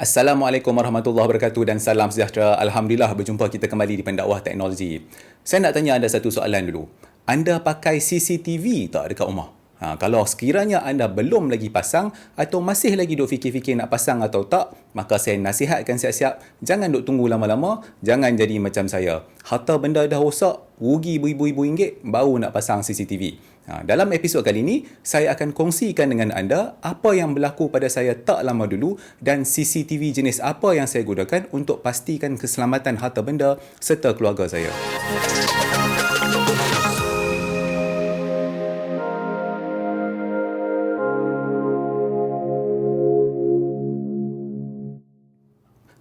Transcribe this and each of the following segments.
Assalamualaikum warahmatullahi wabarakatuh dan salam sejahtera. Alhamdulillah berjumpa kita kembali di Pendakwah Teknologi. Saya nak tanya anda satu soalan dulu. Anda pakai CCTV tak dekat rumah? Kalau sekiranya anda belum lagi pasang atau masih lagi duk fikir-fikir nak pasang atau tak, maka saya nasihatkan siap-siap, jangan duk tunggu lama-lama, jangan jadi macam saya. Harta benda dah rosak, rugi beribu-ribu ringgit, baru nak pasang CCTV. Dalam episod kali ini, saya akan kongsikan dengan anda apa yang berlaku pada saya tak lama dulu dan CCTV jenis apa yang saya gunakan untuk pastikan keselamatan harta benda serta keluarga saya.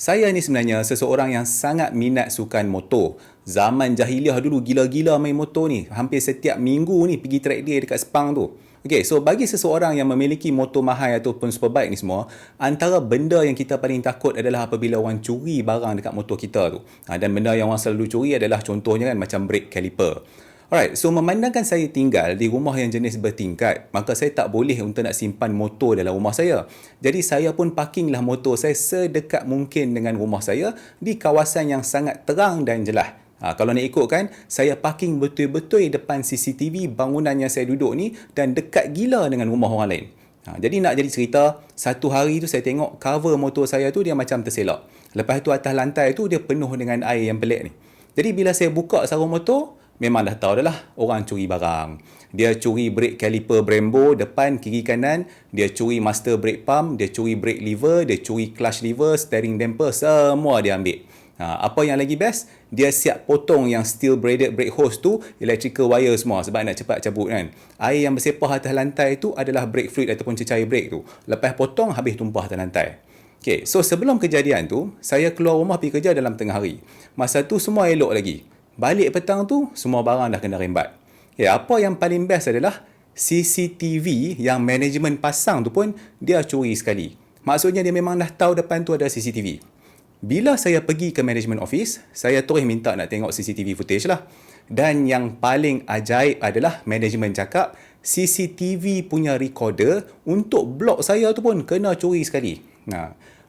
Saya ni sebenarnya seseorang yang sangat minat sukan motor. Zaman jahiliah dulu gila-gila main motor ni. Hampir setiap minggu ni pergi track day dekat Sepang tu. Okay, so bagi seseorang yang memiliki motor mahal ataupun superbike ni semua, antara benda yang kita paling takut adalah apabila orang curi barang dekat motor kita tu. Dan benda yang orang selalu curi adalah contohnya kan macam brake caliper. Alright, so memandangkan saya tinggal di rumah yang jenis bertingkat, maka saya tak boleh untuk nak simpan motor dalam rumah saya. Jadi saya pun parkinglah motor saya sedekat mungkin dengan rumah saya di kawasan yang sangat terang dan jelas. Kalau nak ikutkan, saya parking betul-betul depan CCTV bangunan yang saya duduk ni dan dekat gila dengan rumah orang lain. Jadi nak jadi cerita, satu hari tu saya tengok cover motor saya tu dia macam terselak. Lepas tu atas lantai tu dia penuh dengan air yang pelik ni. Jadi bila saya buka sarung motor, memang dah tahu dah lah orang curi barang. Dia curi brake caliper Brembo depan, kiri, kanan. Dia curi master brake pump, dia curi brake lever, dia curi clutch lever, steering damper, semua dia ambil. Apa yang lagi best, dia siap potong yang steel braided brake hose tu, electrical wire semua sebab nak cepat cabut kan. Air yang bersepah atas lantai tu adalah brake fluid ataupun cecair brake tu. Lepas potong, habis tumpah atas lantai. Okay, so sebelum kejadian tu, saya keluar rumah pergi kerja dalam tengah hari. Masa tu semua elok lagi. Balik petang tu, semua barang dah kena rembat. Okay, apa yang paling best adalah CCTV yang management pasang tu pun dia curi sekali. Maksudnya dia memang dah tahu depan tu ada CCTV. Bila saya pergi ke management office, saya terus minta nak tengok CCTV footage lah. Dan yang paling ajaib adalah management cakap CCTV punya recorder untuk blok saya tu pun kena curi sekali.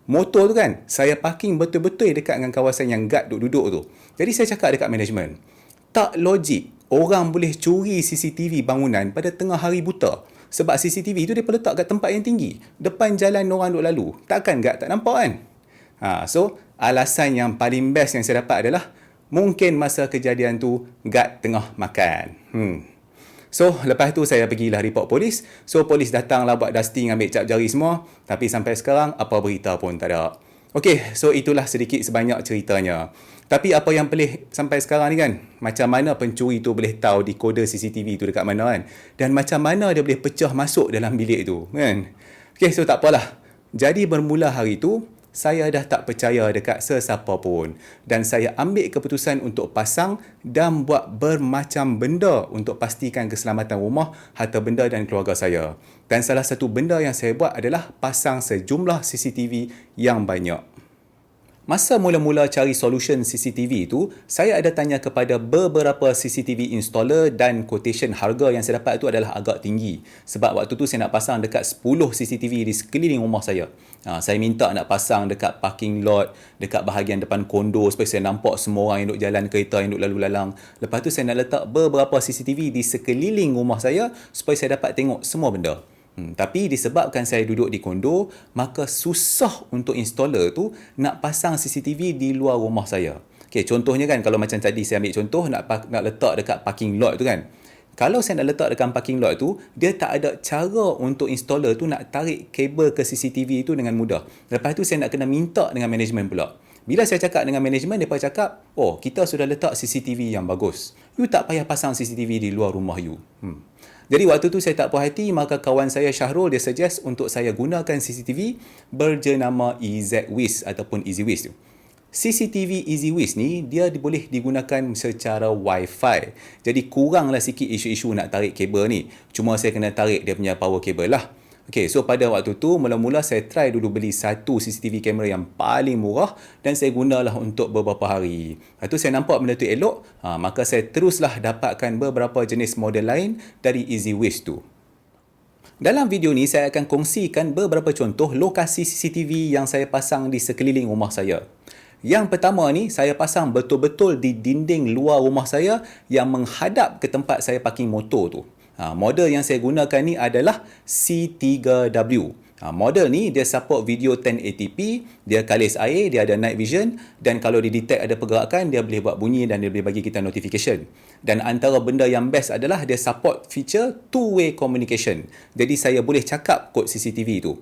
Motor tu kan, saya parking betul-betul dekat dengan kawasan yang guard duduk tu. Jadi saya cakap dekat management, tak logik orang boleh curi CCTV bangunan pada tengah hari buta. Sebab CCTV tu dia letak kat tempat yang tinggi. Depan jalan orang duk lalu. Takkan guard tak nampak kan? So, alasan yang paling best yang saya dapat adalah mungkin masa kejadian tu guard tengah makan. So, lepas tu saya pergilah report polis. So, polis datanglah buat dusting, ambil cap jari semua. Tapi sampai sekarang, apa berita pun tak ada. Okay, so itulah sedikit sebanyak ceritanya. Tapi apa yang pelik sampai sekarang ni kan, macam mana pencuri tu boleh tahu di kode CCTV tu dekat mana kan? Dan macam mana dia boleh pecah masuk dalam bilik tu kan? Okay, so tak apalah. Jadi bermula hari tu, saya dah tak percaya dekat sesiapa pun. Dan saya ambil keputusan untuk pasang dan buat bermacam benda untuk pastikan keselamatan rumah, harta benda dan keluarga saya. Dan salah satu benda yang saya buat adalah pasang sejumlah CCTV yang banyak. Masa mula-mula cari solution CCTV itu, saya ada tanya kepada beberapa CCTV installer dan quotation harga yang saya dapat itu adalah agak tinggi. Sebab waktu tu saya nak pasang dekat 10 CCTV di sekeliling rumah saya. Saya minta nak pasang dekat parking lot, dekat bahagian depan kondo supaya saya nampak semua orang yang duk jalan kereta yang duk lalu lalang. Lepas tu saya nak letak beberapa CCTV di sekeliling rumah saya supaya saya dapat tengok semua benda. Tapi disebabkan saya duduk di kondo, maka susah untuk installer tu nak pasang CCTV di luar rumah saya. Okay, contohnya kan, kalau macam tadi saya ambil contoh nak letak dekat parking lot tu kan. Kalau saya nak letak dekat parking lot tu, dia tak ada cara untuk installer tu nak tarik kabel ke CCTV tu dengan mudah. Lepas tu saya nak kena minta dengan management pula. Bila saya cakap dengan management, mereka cakap, oh, kita sudah letak CCTV yang bagus. You tak payah pasang CCTV di luar rumah you. Jadi waktu tu saya tak puas hati, maka kawan saya Syahrul dia suggest untuk saya gunakan CCTV berjenama EasyWiz ataupun EasyWiz tu. CCTV EasyWiz ni dia boleh digunakan secara Wi-Fi. Jadi kuranglah sikit isu-isu nak tarik kabel ni. Cuma saya kena tarik dia punya power cable lah. Okay, so pada waktu tu mula-mula saya try dulu beli satu CCTV kamera yang paling murah dan saya gunalah untuk beberapa hari. Lepas tu saya nampak benda tu elok, maka saya teruslah dapatkan beberapa jenis model lain dari EasyWiz tu. Dalam video ni saya akan kongsikan beberapa contoh lokasi CCTV yang saya pasang di sekeliling rumah saya. Yang pertama ni, saya pasang betul-betul di dinding luar rumah saya yang menghadap ke tempat saya parking motor tu. Model yang saya gunakan ni adalah C3W. Model ni dia support video 1080p, dia kalis air, dia ada night vision dan kalau dia detect ada pergerakan, dia boleh buat bunyi dan dia boleh bagi kita notification. Dan antara benda yang best adalah dia support feature two-way communication. Jadi saya boleh cakap kod CCTV tu.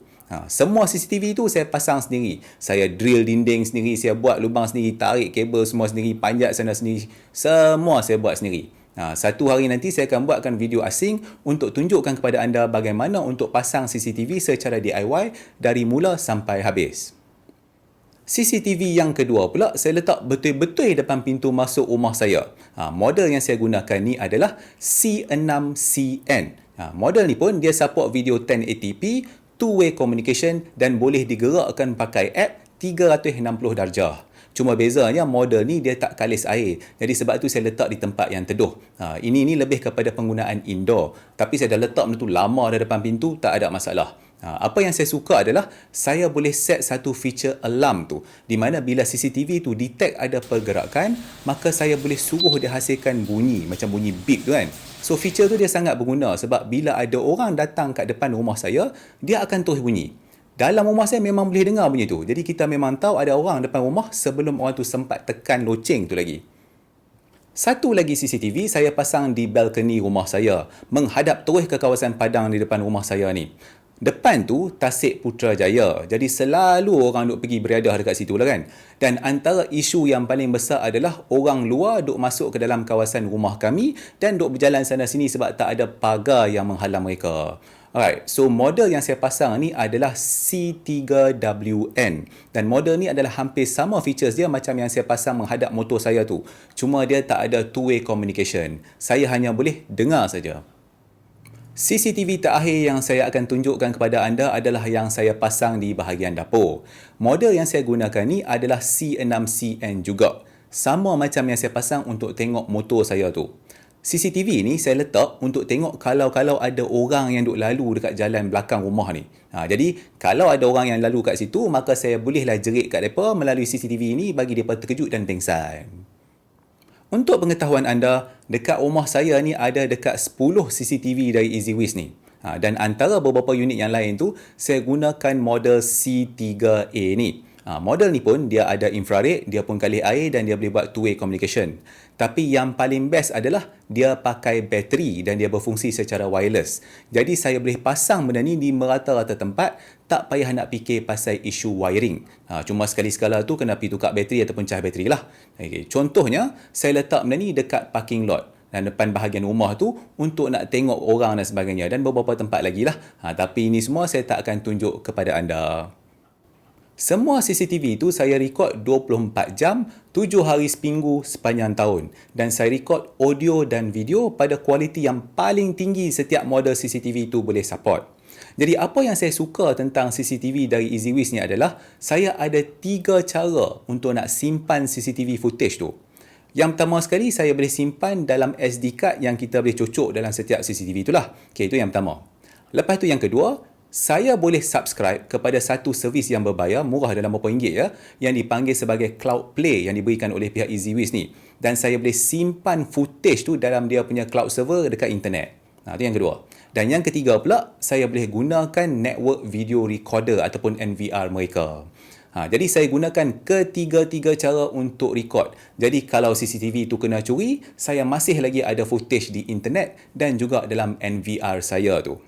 Semua CCTV tu saya pasang sendiri. Saya drill dinding sendiri, saya buat lubang sendiri, tarik kabel semua sendiri, panjat sana sendiri. Semua saya buat sendiri. Satu hari nanti saya akan buatkan video asing untuk tunjukkan kepada anda bagaimana untuk pasang CCTV secara DIY dari mula sampai habis. CCTV yang kedua pula saya letak betul-betul depan pintu masuk rumah saya. Model yang saya gunakan ni adalah C6CN. Model ni pun dia support video 1080p, two-way communication dan boleh digerakkan pakai app 360 darjah. Cuma bezanya model ni dia tak kalis air. Jadi sebab tu saya letak di tempat yang teduh. Ini ni lebih kepada penggunaan indoor. Tapi saya dah letak benda tu lama dah depan pintu, tak ada masalah. Apa yang saya suka adalah saya boleh set satu feature alarm tu. Di mana bila CCTV tu detect ada pergerakan, maka saya boleh suruh dia hasilkan bunyi. Macam bunyi beep tu kan. So feature tu dia sangat berguna sebab bila ada orang datang kat depan rumah saya, dia akan terus bunyi. Dalam rumah saya memang boleh dengar bunyi tu. Jadi kita memang tahu ada orang depan rumah sebelum orang tu sempat tekan loceng tu lagi. Satu lagi CCTV saya pasang di balkoni rumah saya. Menghadap terus ke kawasan padang di depan rumah saya ni. Depan tu Tasik Putrajaya. Jadi selalu orang duk pergi beriadah dekat situ lah kan. Dan antara isu yang paling besar adalah orang luar duk masuk ke dalam kawasan rumah kami dan duk berjalan sana sini sebab tak ada pagar yang menghalang mereka. Alright, so model yang saya pasang ni adalah C3WN dan model ni adalah hampir sama features dia macam yang saya pasang menghadap motor saya tu. Cuma dia tak ada two-way communication. Saya hanya boleh dengar saja. CCTV terakhir yang saya akan tunjukkan kepada anda adalah yang saya pasang di bahagian dapur. Model yang saya gunakan ni adalah C6CN juga. Sama macam yang saya pasang untuk tengok motor saya tu. CCTV ni saya letak untuk tengok kalau ada orang yang duk lalu dekat jalan belakang rumah ni. Jadi kalau ada orang yang lalu kat situ, maka saya bolehlah jerit kat mereka melalui CCTV ni bagi mereka terkejut dan pengsan. Untuk pengetahuan anda, dekat rumah saya ni ada dekat 10 CCTV dari EasyWiz ni. Dan antara beberapa unit yang lain tu, saya gunakan model C3A ni. Model ni pun dia ada infrared, dia pun kalih air dan dia boleh buat two-way communication. Tapi yang paling best adalah dia pakai bateri dan dia berfungsi secara wireless. Jadi saya boleh pasang benda ni di merata-rata tempat, tak payah nak fikir pasal isu wiring. Cuma sekali-sekala tu kena pergi tukar bateri ataupun cah bateri lah. Okay. Contohnya, saya letak benda ni dekat parking lot dan depan bahagian rumah tu untuk nak tengok orang dan sebagainya dan beberapa tempat lagi lah. Tapi ini semua saya tak akan tunjuk kepada anda. Semua CCTV itu saya rekod 24 jam, 7 hari seminggu sepanjang tahun. Dan saya rekod audio dan video pada kualiti yang paling tinggi setiap model CCTV itu boleh support. Jadi apa yang saya suka tentang CCTV dari EasyWiz ni adalah saya ada 3 cara untuk nak simpan CCTV footage tu. Yang pertama sekali saya boleh simpan dalam SD card yang kita boleh cocok dalam setiap CCTV itulah. Okay, itu yang pertama. Lepas tu yang kedua, saya boleh subscribe kepada satu servis yang berbayar, murah dalam berapa ringgit ya, yang dipanggil sebagai Cloud Play yang diberikan oleh pihak EasyWiz ni. Dan saya boleh simpan footage tu dalam dia punya cloud server dekat internet. Itu yang kedua. Dan yang ketiga pula, saya boleh gunakan network video recorder ataupun NVR mereka. Jadi saya gunakan ketiga-tiga cara untuk record. Jadi kalau CCTV tu kena curi, saya masih lagi ada footage di internet dan juga dalam NVR saya tu.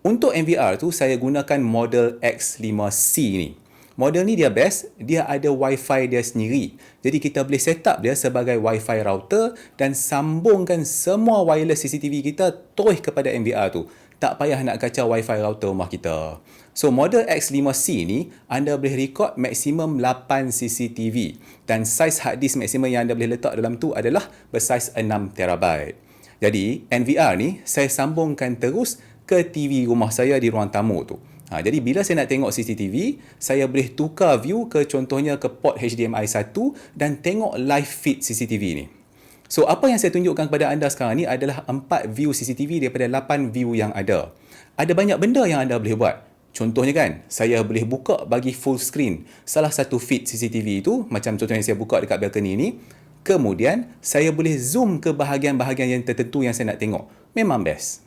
Untuk NVR tu, saya gunakan model X5C ni. Model ni dia best, dia ada Wi-Fi dia sendiri. Jadi kita boleh set up dia sebagai Wi-Fi router dan sambungkan semua wireless CCTV kita terus kepada NVR tu. Tak payah nak kacau Wi-Fi router rumah kita. So model X5C ni, anda boleh record maksimum 8 CCTV. Dan saiz hard disk maksimum yang anda boleh letak dalam tu adalah bersaiz 6TB. Jadi NVR ni, saya sambungkan terus ke TV rumah saya di ruang tamu tu. Jadi bila saya nak tengok CCTV, saya boleh tukar view ke contohnya ke port HDMI 1 dan tengok live feed CCTV ni. So, apa yang saya tunjukkan kepada anda sekarang ni adalah 4 view CCTV daripada 8 view yang ada. Ada banyak benda yang anda boleh buat. Contohnya kan, saya boleh buka bagi full screen salah satu feed CCTV itu, macam contohnya saya buka dekat balcony ni. Kemudian, saya boleh zoom ke bahagian-bahagian yang tertentu yang saya nak tengok. Memang best.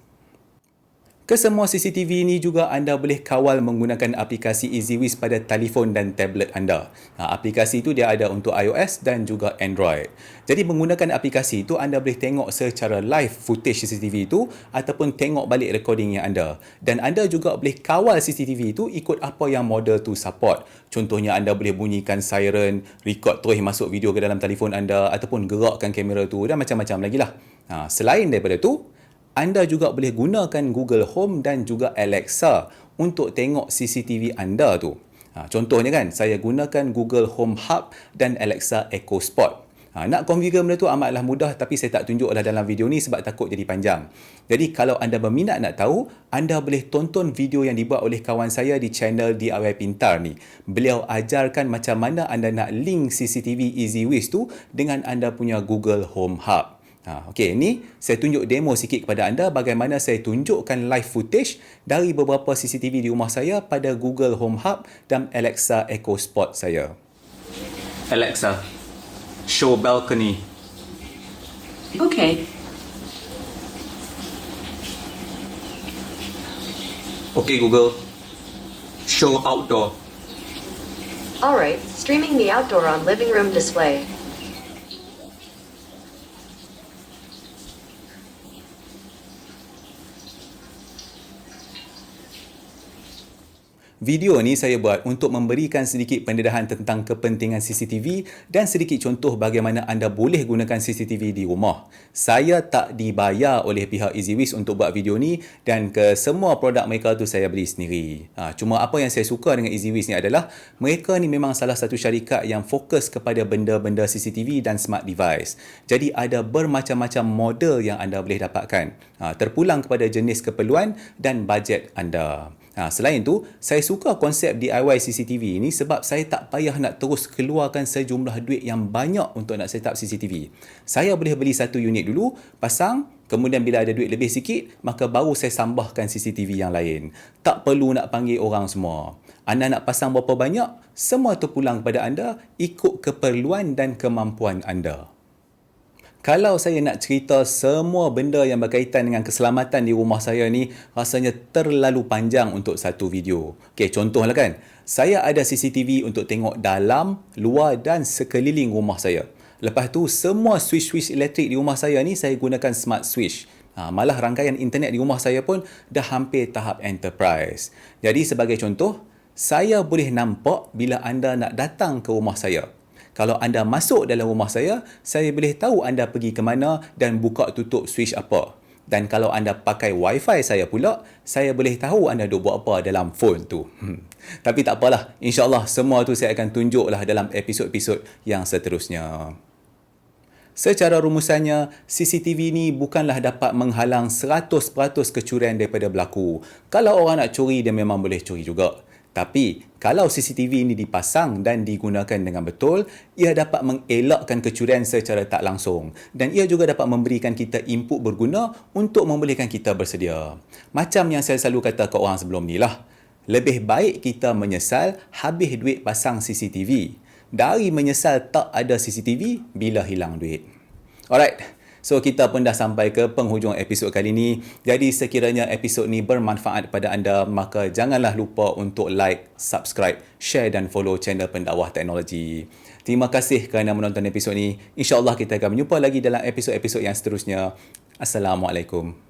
Kesemua CCTV ini juga anda boleh kawal menggunakan aplikasi EasyWiz pada telefon dan tablet anda. Aplikasi itu dia ada untuk iOS dan juga Android. Jadi menggunakan aplikasi itu anda boleh tengok secara live footage CCTV itu ataupun tengok balik recordingnya anda. Dan anda juga boleh kawal CCTV itu ikut apa yang model tu support. Contohnya anda boleh bunyikan siren, record terus masuk video ke dalam telefon anda ataupun gerakkan kamera tu dan macam-macam lagi lah. Selain daripada tu, anda juga boleh gunakan Google Home dan juga Alexa untuk tengok CCTV anda tu. Contohnya kan, saya gunakan Google Home Hub dan Alexa Echo Spot. Nak configure benda tu amatlah mudah, tapi saya tak tunjuklah dalam video ni sebab takut jadi panjang. Jadi kalau anda berminat nak tahu, anda boleh tonton video yang dibuat oleh kawan saya di channel DIY Pintar ni. Beliau ajarkan macam mana anda nak link CCTV EasyWiz tu dengan anda punya Google Home Hub. Okey, ni saya tunjuk demo sikit kepada anda bagaimana saya tunjukkan live footage dari beberapa CCTV di rumah saya pada Google Home Hub dan Alexa Echo Spot saya. Alexa, show balcony. Okay. Okay Google, show outdoor. Alright, streaming the outdoor on living room display. Video ni saya buat untuk memberikan sedikit pendedahan tentang kepentingan CCTV dan sedikit contoh bagaimana anda boleh gunakan CCTV di rumah. Saya tak dibayar oleh pihak EasyWiz untuk buat video ni dan ke semua produk mereka tu saya beli sendiri. Cuma apa yang saya suka dengan EasyWiz ni adalah mereka ni memang salah satu syarikat yang fokus kepada benda-benda CCTV dan smart device. Jadi ada bermacam-macam model yang anda boleh dapatkan. Terpulang kepada jenis keperluan dan bajet anda. Selain tu, saya suka konsep DIY CCTV ni sebab saya tak payah nak terus keluarkan sejumlah duit yang banyak untuk nak set up CCTV. Saya boleh beli satu unit dulu, pasang, kemudian bila ada duit lebih sikit, maka baru saya sambahkan CCTV yang lain. Tak perlu nak panggil orang semua. Anda nak pasang berapa banyak, semua terpulang kepada anda ikut keperluan dan kemampuan anda. Kalau saya nak cerita semua benda yang berkaitan dengan keselamatan di rumah saya ni, rasanya terlalu panjang untuk satu video. Okey, contohlah kan, saya ada CCTV untuk tengok dalam, luar dan sekeliling rumah saya. Lepas tu, semua switch-switch elektrik di rumah saya ni saya gunakan smart switch. Malah rangkaian internet di rumah saya pun dah hampir tahap enterprise. Jadi sebagai contoh, saya boleh nampak bila anda nak datang ke rumah saya. Kalau anda masuk dalam rumah saya boleh tahu anda pergi ke mana dan buka tutup switch apa. Dan kalau anda pakai wifi saya pula, saya boleh tahu anda duk buat apa dalam phone tu. Tapi tak apalah, insyaAllah semua tu saya akan tunjuklah dalam episod-episod yang seterusnya. Secara rumusannya, CCTV ni bukanlah dapat menghalang 100% kecurian daripada berlaku. Kalau orang nak curi, dia memang boleh curi juga. Tapi, kalau CCTV ini dipasang dan digunakan dengan betul, ia dapat mengelakkan kecurian secara tak langsung. Dan ia juga dapat memberikan kita input berguna untuk membolehkan kita bersedia. Macam yang saya selalu kata ke orang sebelum ni lah. Lebih baik kita menyesal habis duit pasang CCTV dari menyesal tak ada CCTV bila hilang duit. Alright. So, kita pun dah sampai ke penghujung episod kali ni. Jadi, sekiranya episod ni bermanfaat kepada anda, maka janganlah lupa untuk like, subscribe, share dan follow channel Pendakwah Teknologi. Terima kasih kerana menonton episod ni. InsyaAllah kita akan berjumpa lagi dalam episod-episod yang seterusnya. Assalamualaikum.